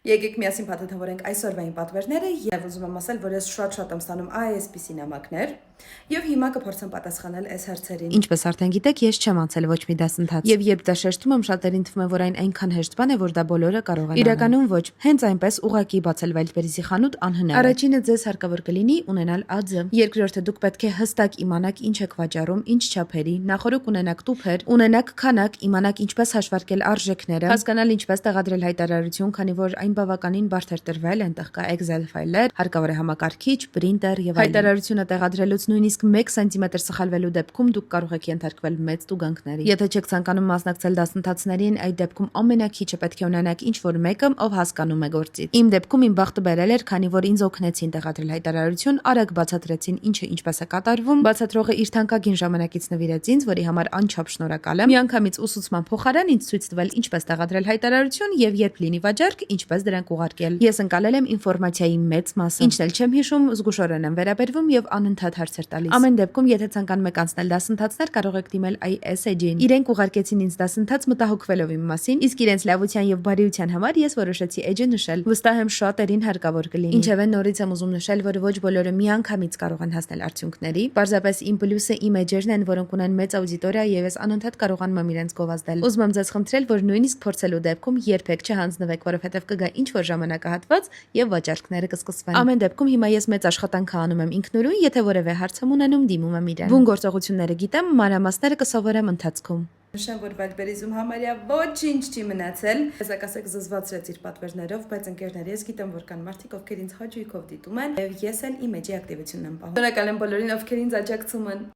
Եկեք միասին փաթեթավորենք այսօրվային պատվերները եւ ուզում եմ ասել, որ ես շատ եմ ստանում այսպիսի նամակներ եւ հիմա կփորձեմ պատասխանել այս հարցերին։ Ինչպես արդեն գիտեք, ես չեմ անցել ոչ մի դասընթաց եւ երբ դա շեշտում եմ, շատերին թվում է, որ այն այնքան հեշտ բան է, որ դա բոլորը կարող են։ Իրականում ոչ, հենց այնպես ուղակի բացել Wildberries-ի խանութ անհնար է։ Առաջինը ձեզ հարկավոր կլինի ունենալ ԱՁ։ Երկրորդը դուք պետք է հստակ իմանաք ինչ եք վաճառում, ինչ չափերի, նախորոք ունենաք տուփեր, ունենաք քանակ, իմանաք ինչպես հաշվարկել արժեքները, հասկանալ ինչպես տեղադրել հայտարարություն, քանի որ այն բավականին բարդ է տրվել, այնտեղ կա Excel ֆայլեր, հարկավոր է համակարգիչ, printer եւ այլն։ Հայտարարությունը տեղադրելուց նույնիսկ 1 սենտիմետր սխալվելու դեպքում դուք կարող եք ենթարկվել մեծ տուգանքների։ Եթե չեք ցանկանում մասնակցել դասընթացներին, այդ դեպքում ամենակիչը պետք է ունենաք ինչ-որ մեկը, ով հասկանում է գործից։ Իմ դեպքում իմ բախտը բերել էր, քանի որ ինձ օգնեցին տեղադրել հայտարարություն, արագ բացատրեցին ինչը ինչպես է կատարվում։ Բացատրողը իր թանկագին ժամանակից նվիրեց ինձ, որի համար անչափ շնորհակալ եմ։ Միանգամից ուսուցման փոխարեն ինձ ցույց տվել ինչպես տեղադրել հայտարարություն եւ երբ լինի վաճառք, ինչպես դրանք ուղարկել։ Ես ընկալել եմ ինֆորմացիայի մեծ մասը։ Ինչն էլ չեմ հիշում, զգուշորեն եմ վերաբերվում եւ անընդհատ հարցեր տալիս։ Ամեն դեպքում, եթե ցանկանում եք անցնել դասընթացներ, կարող եք դիմել IS Edge-ին։ Իրենք ուղարկեցին ինձ դասընթաց մտահոգվելով իմ մասին, իսկ իրենց լավության եւ բարիության համար ես որոշեցի Edge-ը նշել։ Վստահ եմ շատերին հարկավոր կլինի։ Ինչևէ, նորից եմ ուզում նշել, որ ոչ բոլորը միանգամից կարող են հասնել արդյունքների։ Պարզապես իմ պլյուսը իմ Edge-երն են, որոնք ունեն մեծ աուդիտորիա եւ ես անընդհատ կարողանում եմ իրենց գովազդել։ Ուզում եմ ձեզ խնդրել, որ նույնիսկ փորձելու դեպքում երբեք չհանձնվեք, որովհետեւ կգա ինչ-որ ժամանակահատված եւ վաճառքները կսկսվեն։ Ամեն դեպքում հիմա ես մեծ աշխատանք անում եմ ինքնուրույն, եթե որևէ հարց եմ ունենում, դիմում եմ իրեն։ Բուն գործողությունները գիտեմ, մանրամասները կսովորեմ ընթացքում։ Նշեմ, որ Wildberries-ում համարյա ոչինչ չի մնացել։ Ես ասեք զզվացրեց իր պատվերներով, բայց ընկերներ, ես գիտեմ, որ կան մարդիկ, ովքեր ինձ հաճույքով դիտում են, եւ ես էլ իմ էջի ակտիվությունն եմ պահում։ Շնորհակալ եմ բոլորին, ովքեր ինձ աջակցում են։